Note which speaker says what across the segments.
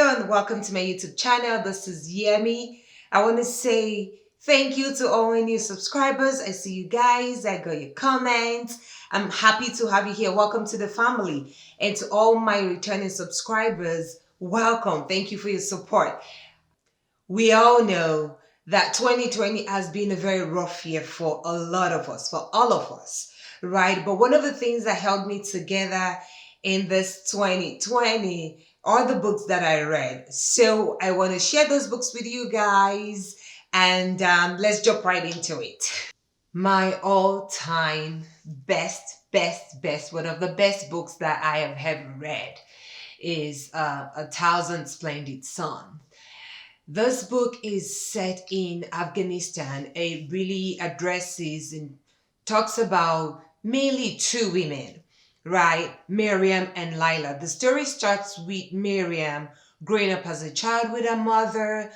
Speaker 1: Hello and welcome to my YouTube channel. This is Yemmy. I want to say thank you to all my new subscribers. I see you guys. I got your comments. I'm happy to have you here. Welcome to the family. And to all my returning subscribers, welcome. Thank you for your support. We all know that 2020 has been a very rough year for a lot of us, for all of us, right? But one of the things that held me together in this 2020 are the books that I read. So I want to share those books with you guys, and let's jump right into it. My all-time best, one of the best books that I have ever read is A Thousand Splendid Sun. This book is set in Afghanistan. It really addresses and talks about mainly two women, right? Miriam and Lila. The story starts with Miriam growing up as a child with her mother,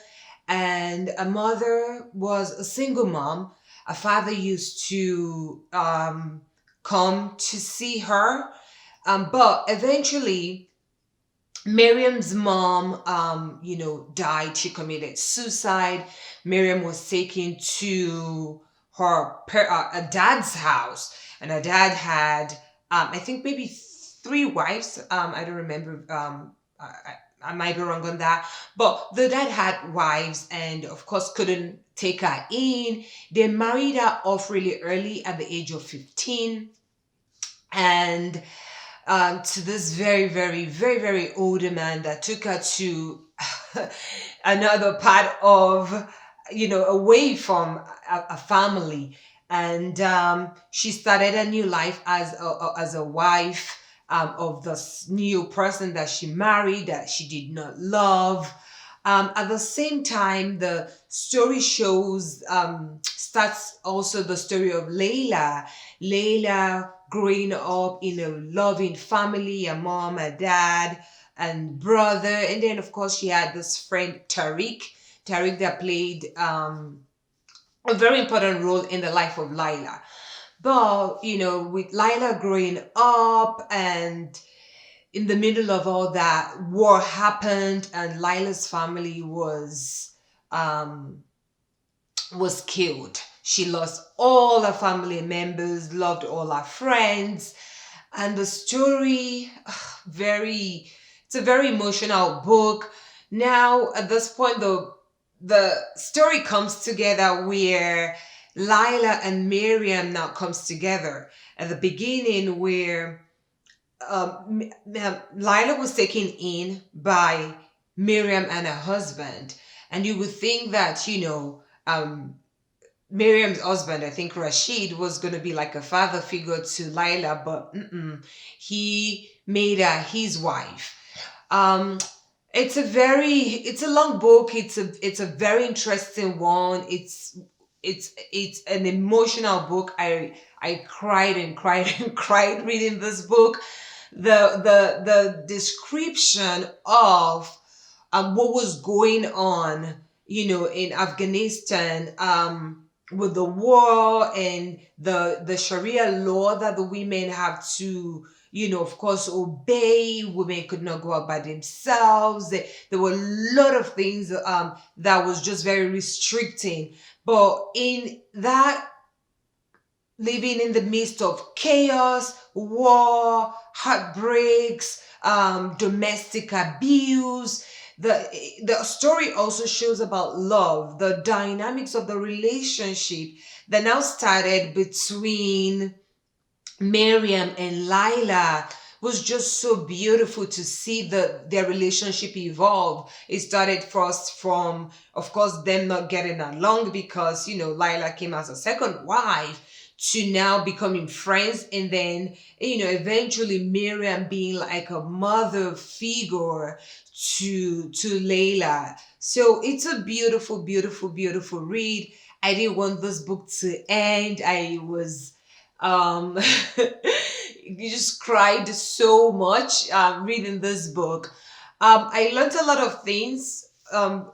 Speaker 1: and a mother was a single mom. A father used to come to see her, but eventually Miriam's mom, died. She committed suicide. Miriam was taken to her dad's house, and her dad had, I think maybe three wives. I don't remember. I might be wrong on that, but the dad had wives, and of course couldn't take her in. They married her off really early at the age of 15, and to this very older man that took her to another part of, away from a family. And she started a new life as a wife of this new person that she married, that she did not love. At the same time, the story starts also the story of Layla. Layla growing up in a loving family, a mom, a dad, and brother. And then, of course, she had this friend, Tariq. Tariq that played a very important role in the life of Layla. But, with Layla growing up, and in the middle of all that, war happened, and Layla's family was killed. She lost all her family members, loved all her friends, and the story, it's a very emotional book. Now, at this point, the story comes together where Lila and Miriam now comes together. At the beginning, where Lila was taken in by Miriam and her husband, and you would think that, Miriam's husband, I think Rashid, was going to be like a father figure to Lila, but he made her his wife. It's a long book. It's a very interesting one. It's an emotional book. I cried and cried and cried reading this book. The description of what was going on, in Afghanistan, with the war and the Sharia law that the women have to, of course, obey. Women could not go out by themselves. There were a lot of things that was just very restricting. But in that, living in the midst of chaos, war, heartbreaks, domestic abuse. The story also shows about love, the dynamics of the relationship that now started between Miriam and Lila was just so beautiful to see their relationship evolve. It started first from, of course, them not getting along because, Lila came as a second wife, to now becoming friends, and then, eventually Miriam being like a mother figure to Layla. So it's a beautiful read. I didn't want this book to end. I was you just cried so much reading this book. I learned a lot of things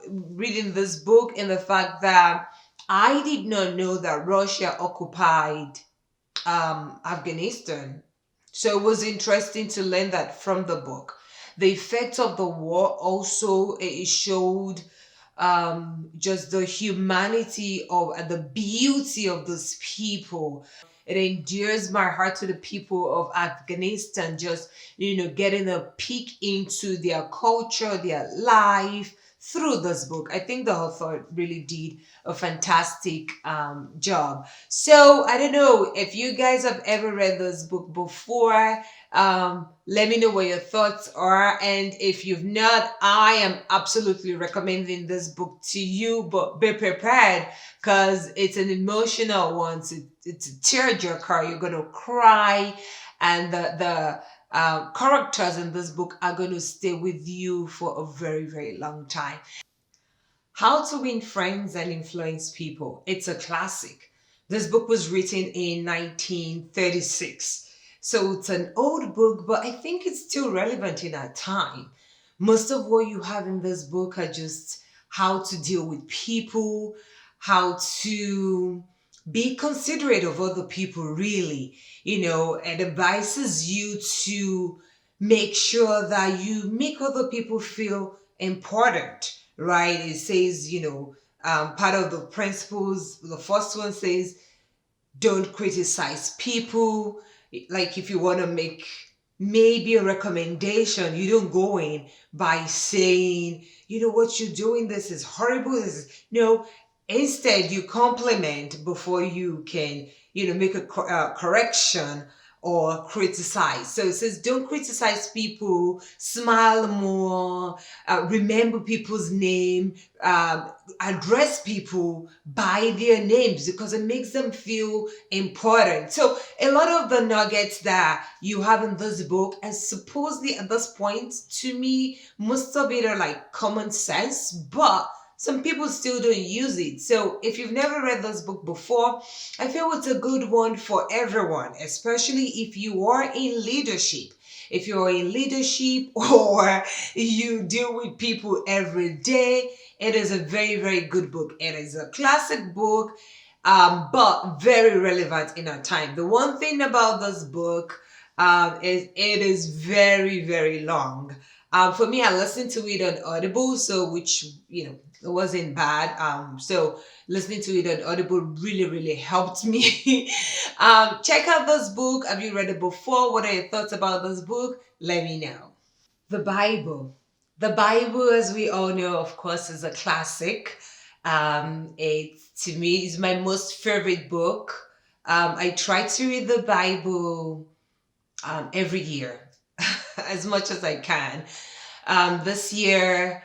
Speaker 1: reading this book, in the fact that I did not know that Russia occupied Afghanistan. So it was interesting to learn that from the book. The effects of the war also, it showed just the humanity of and the beauty of those people. It endears my heart to the people of Afghanistan, just, getting a peek into their culture, their life through this book. I think the author really did a fantastic job. So I don't know if you guys have ever read this book before. Let me know what your thoughts are. And if you've not, I am absolutely recommending this book to you, but be prepared because it's an emotional one. It's a tearjerker. You're going to cry. And the characters in this book are going to stay with you for a very, very long time. How to Win Friends and Influence People. It's a classic. This book was written in 1936. So it's an old book, but I think it's still relevant in our time. Most of what you have in this book are just how to deal with people, how to be considerate of other people, really. It advises you to make sure that you make other people feel important, right? It says, part of the principles, the first one says, don't criticize people. Like if you want to make maybe a recommendation, you don't go in by saying, what you're doing, this is horrible. No, instead you compliment before you can, make a correction or criticize. So it says, don't criticize people, smile more, remember people's name, address people by their names because it makes them feel important. So a lot of the nuggets that you have in this book, and supposedly at this point, to me, most of it are like common sense, but some people still don't use it. So if you've never read this book before, I feel it's a good one for everyone, especially if you are in leadership. If you're in leadership or you deal with people every day, it is a very, very good book. It is a classic book, but very relevant in our time. The one thing about this book is it is very, very long. For me, I listened to it on Audible, so which, it wasn't bad. So listening to it on Audible really, really helped me. Check out this book. Have you read it before? What are your thoughts about this book? Let me know. The Bible. The Bible, as we all know, of course, is a classic. It to me is my most favorite book. I try to read the Bible every year as much as I can. This year,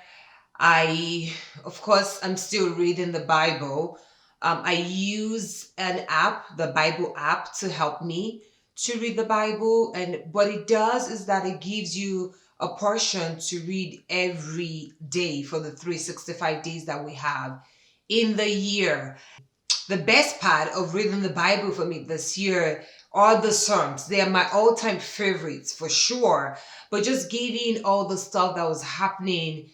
Speaker 1: of course, I'm still reading the Bible. I use an app, the Bible app, to help me to read the Bible. And what it does is that it gives you a portion to read every day for the 365 days that we have in the year. The best part of reading the Bible for me this year are the Psalms. They are my all-time favorites for sure. But just giving all the stuff that was happening,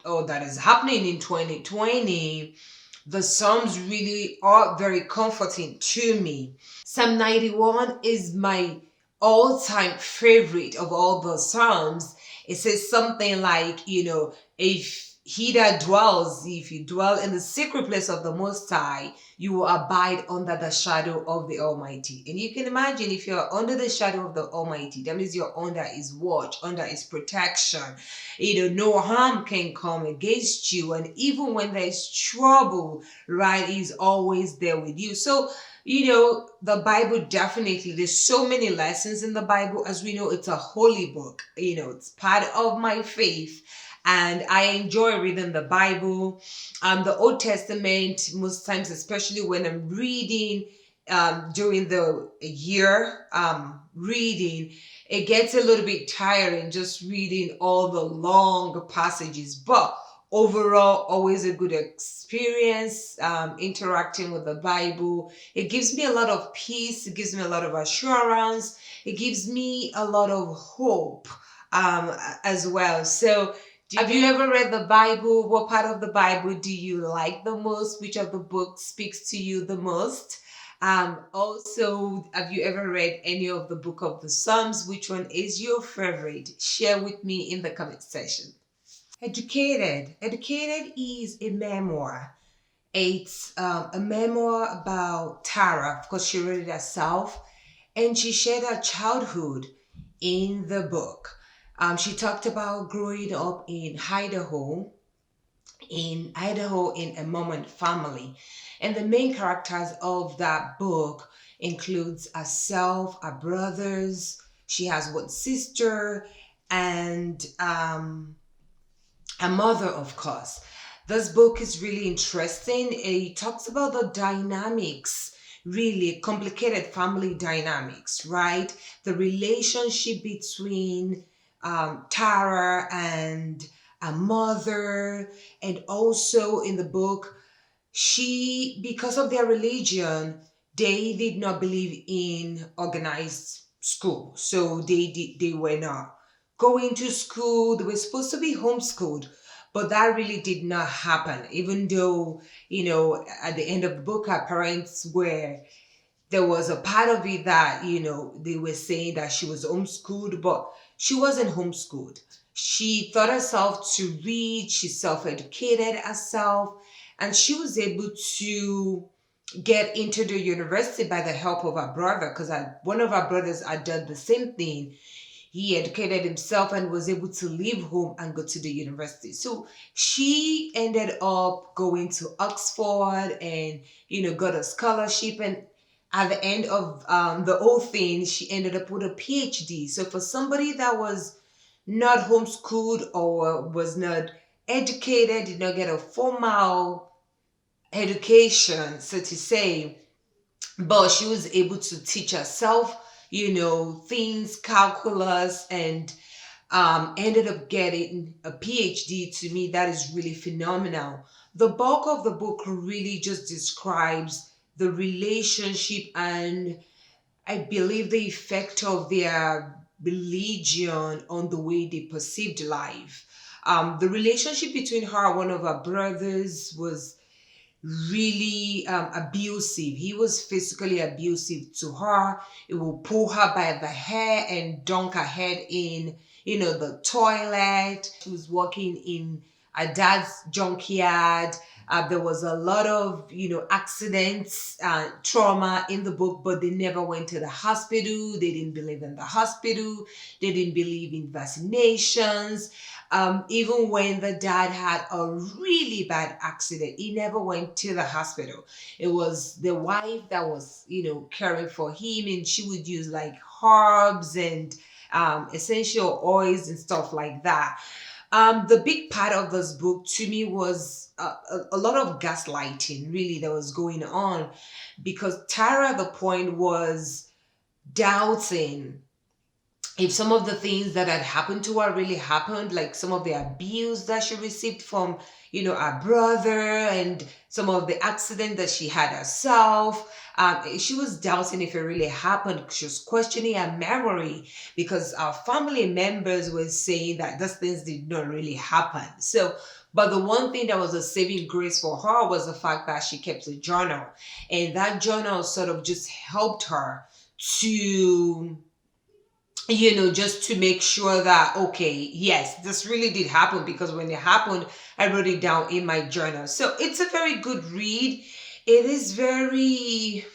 Speaker 1: or that is happening in 2020, the Psalms really are very comforting to me. Psalm 91 is my all-time favorite of all the Psalms. It says something like, if you dwell in the secret place of the Most High, you will abide under the shadow of the Almighty. And you can imagine if you're under the shadow of the Almighty, that means you're under His watch, under His protection. No harm can come against you. And even when there's trouble, right, He's always there with you. So, the Bible definitely, there's so many lessons in the Bible. As we know, it's a holy book. It's part of my faith. And I enjoy reading the Bible, the Old Testament, most times, especially when I'm reading during the year, reading, it gets a little bit tiring just reading all the long passages. But overall, always a good experience interacting with the Bible. It gives me a lot of peace. It gives me a lot of assurance. It gives me a lot of hope as well. So, have you ever read the Bible? What part of the Bible do you like the most? Which of the books speaks to you the most? Also, have you ever read any of the book of the Psalms? Which one is your favorite? Share with me in the comment section. Educated. Educated is a memoir. It's a memoir about Tara. Of course, she wrote it herself, and she shared her childhood in the book. She talked about growing up in Idaho in a Mormon family. And the main characters of that book includes herself, her brothers. She has one sister and a mother, of course. This book is really interesting. It talks about the dynamics, really complicated family dynamics, right? The relationship between Tara and a mother, and also in the book, because of their religion, they did not believe in organized school. So they were not going to school. They were supposed to be homeschooled, but that really did not happen. Even though, at the end of the book, our parents were there was a part of it that they were saying that she was homeschooled, but she wasn't homeschooled. She taught herself to read. She self-educated herself, and she was able to get into the university by the help of her brother, because one of her brothers had done the same thing. He educated himself and was able to leave home and go to the university. So she ended up going to Oxford and got a scholarship. And at the end of the whole thing, she ended up with a PhD. So for somebody that was not homeschooled or was not educated, did not get a formal education, so to say, but she was able to teach herself, things, calculus, and ended up getting a PhD. To me, that is really phenomenal. The bulk of the book really just describes the relationship and I believe the effect of their religion on the way they perceived life. The relationship between her and one of her brothers was really abusive. He was physically abusive to her. He will pull her by the hair and dunk her head in, the toilet. She was working in her dad's junkyard. There was a lot of, accidents, trauma in the book, but they never went to the hospital. They didn't believe in the hospital. They didn't believe in vaccinations. Even when the dad had a really bad accident, he never went to the hospital. It was the wife that was, caring for him, and she would use like herbs and essential oils and stuff like that. The big part of this book to me was a lot of gaslighting, really, that was going on because Tara at the point was doubting if some of the things that had happened to her really happened, like some of the abuse that she received from, her brother and some of the accident that she had herself. She was doubting if it really happened. She was questioning her memory because our family members were saying that those things did not really happen. So, but the one thing that was a saving grace for her was the fact that she kept a journal. And that journal sort of just helped her to just to make sure that, okay, yes, this really did happen because when it happened, I wrote it down in my journal. So it's a very good read. It is very,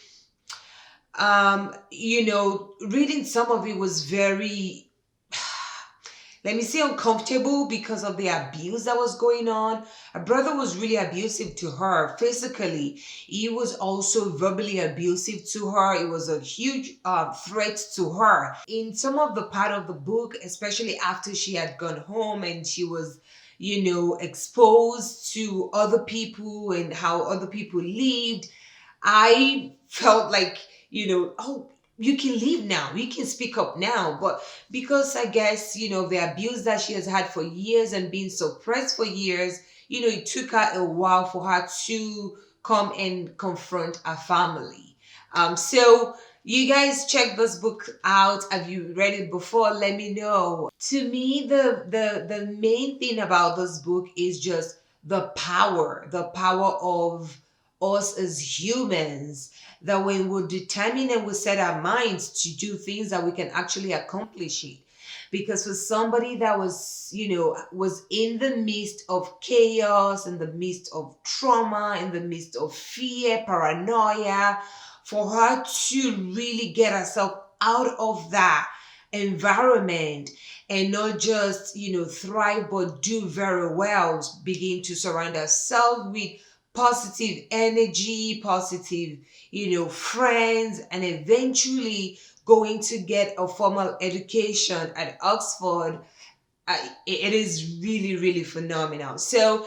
Speaker 1: reading some of it was very, let me say, uncomfortable because of the abuse that was going on. Her brother was really abusive to her physically. He was also verbally abusive to her. It was a huge threat to her. In some of the part of the book, especially after she had gone home and she was, exposed to other people and how other people lived, I felt like, oh, you can leave now. You can speak up now. But because I guess, the abuse that she has had for years and been suppressed for years, it took her a while for her to come and confront her family. So you guys check this book out. Have you read it before? Let me know. To me, the main thing about this book is just the power of us as humans, that when we're determined and we set our minds to do things, that we can actually accomplish it. Because for somebody that was, was in the midst of chaos, in the midst of trauma, in the midst of fear, paranoia, for her to really get herself out of that environment and not just, thrive, but do very well, begin to surround herself with positive energy, positive, friends, and eventually going to get a formal education at Oxford. It is really, really phenomenal. So,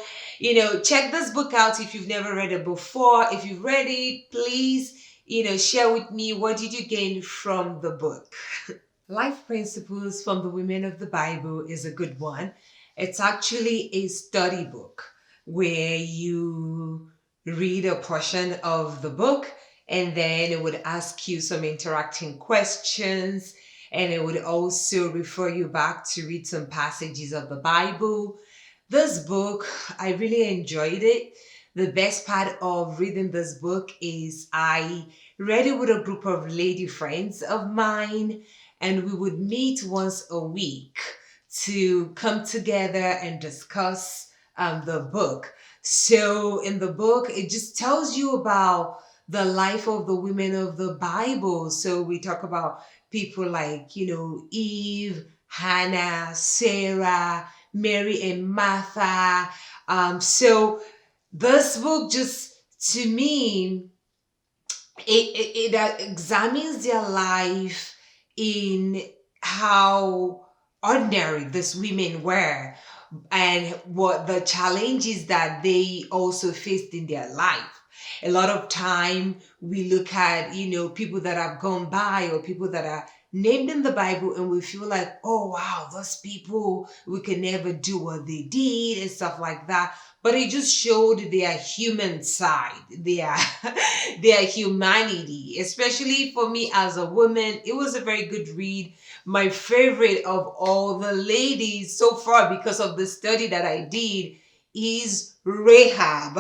Speaker 1: check this book out if you've never read it before. If you've read it, please, share with me, what did you gain from the book? Life Principles from the Women of the Bible is a good one. It's actually a study book where you read a portion of the book, and then it would ask you some interacting questions, and it would also refer you back to read some passages of the Bible. This book, I really enjoyed it. The best part of reading this book is I read it with a group of lady friends of mine, and we would meet once a week to come together and discuss the book. So, in the book, it just tells you about the life of the women of the Bible. So, we talk about people like, Eve, Hannah, Sarah, Mary, and Martha. So, this book just, to me, it examines their life in how ordinary these women were and what the challenges that they also faced in their life. A lot of time we look at, people that have gone by or people that are named in the Bible, and we feel like, oh wow, those people, we can never do what they did and stuff like that. But it just showed their human side, their their humanity. Especially for me as a woman, it was a very good read. My favorite of all the ladies so far, because of the study that I did, is Rahab.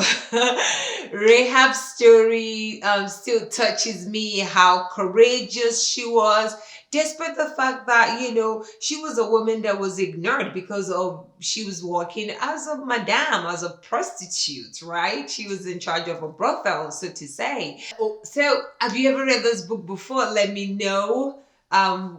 Speaker 1: Rahab's story still touches me, how courageous she was, despite the fact that, she was a woman that was ignored because of she was working as a madam, as a prostitute, right? She was in charge of a brothel, so to say. So have you ever read this book before? Let me know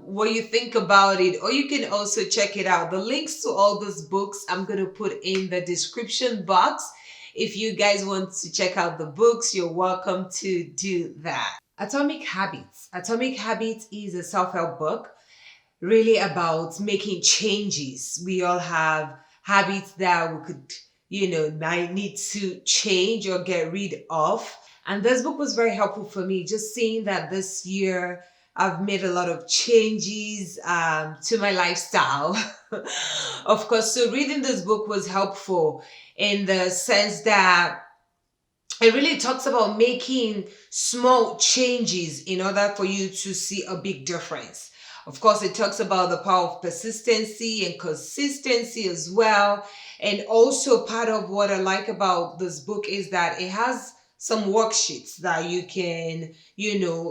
Speaker 1: what you think about it, or you can also check it out. The links to all those books I'm going to put in the description box. If you guys want to check out the books, you're welcome to do that. Atomic Habits. Atomic Habits is a self-help book really about making changes. We all have habits that we could, might need to change or get rid of. And this book was very helpful for me, just seeing that this year I've made a lot of changes to my lifestyle. Of course, so reading this book was helpful in the sense that it really talks about making small changes in order for you to see a big difference. Of course, it talks about the power of persistency and consistency as well. And also, part of what I like about this book is that it has some worksheets that you can,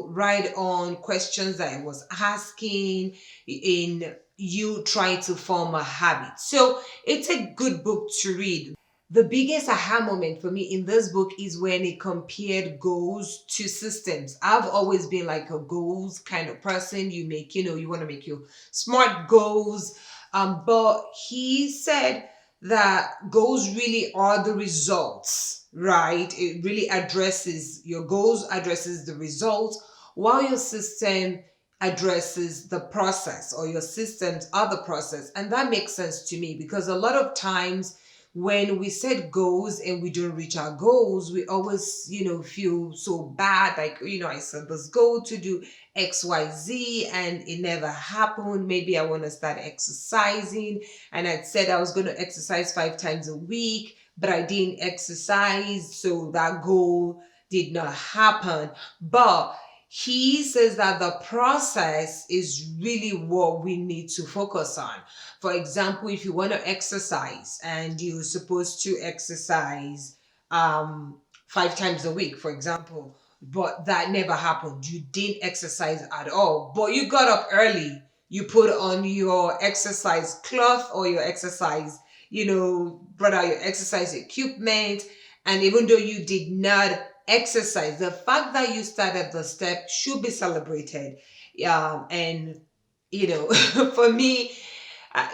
Speaker 1: write on questions that I was asking in you trying to form a habit. So it's a good book to read. The biggest aha moment for me in this book is when it compared goals to systems. I've always been like a goals kind of person. You make, you want to make your smart goals. But he said that goals really are the results, right? It really addresses your goals, addresses the results, while your system addresses the process, or your systems are the process. And that makes sense to me, because a lot of times when we set goals and we don't reach our goals, we always, feel so bad. Like, I set this goal to do XYZ and it never happened. Maybe I want to start exercising, and I said I was going to exercise 5 times a week, but I didn't exercise. So that goal did not happen. But he says that the process is really what we need to focus on. For example, if you want to exercise and you're supposed to exercise 5 times a week, for example, but that never happened. You didn't exercise at all, but you got up early. You put on your exercise cloth or your exercise, brought out your exercise equipment. And even though you did not exercise, the fact that you started the step should be celebrated. And, for me,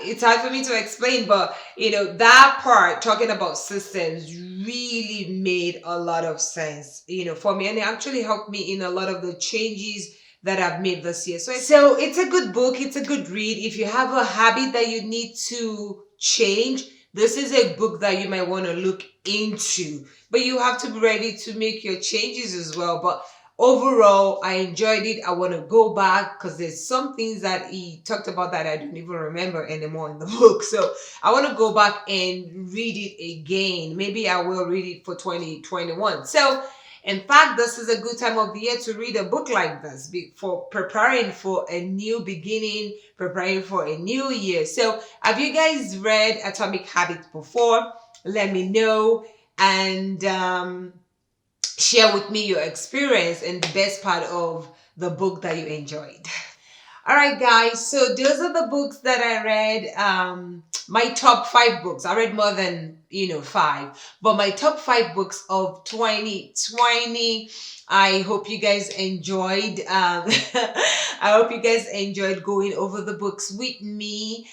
Speaker 1: it's hard for me to explain, but that part talking about systems really made a lot of sense, for me, and it actually helped me in a lot of the changes that I've made this year. So it's a good book, it's a good read. If you have a habit that you need to change, this is a book that you might want to look into, but you have to be ready to make your changes as well. But overall, I enjoyed it. I want to go back because there's some things that he talked about that I don't even remember anymore in the book. So I want to go back and read it again. Maybe I will read it for 2021. So in fact, this is a good time of the year to read a book like this for preparing for a new beginning, preparing for a new year. So have you guys read Atomic Habits before? Let me know. And share with me your experience and the best part of the book that you enjoyed. All right, guys. So those are the books that I read. My top 5 books. I read more than five, but my top 5 books of 2020. I hope you guys enjoyed. I hope you guys enjoyed going over the books with me.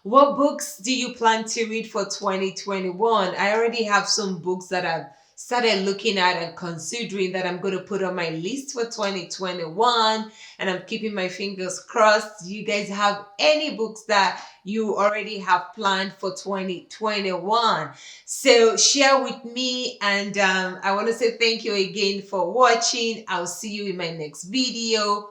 Speaker 1: What books do you plan to read for 2021? I already have some books that I've started looking at and considering that I'm going to put on my list for 2021, and I'm keeping my fingers crossed. Do you guys have any books that you already have planned for 2021? So share with me, and I want to say thank you again for watching. I'll see you in my next video.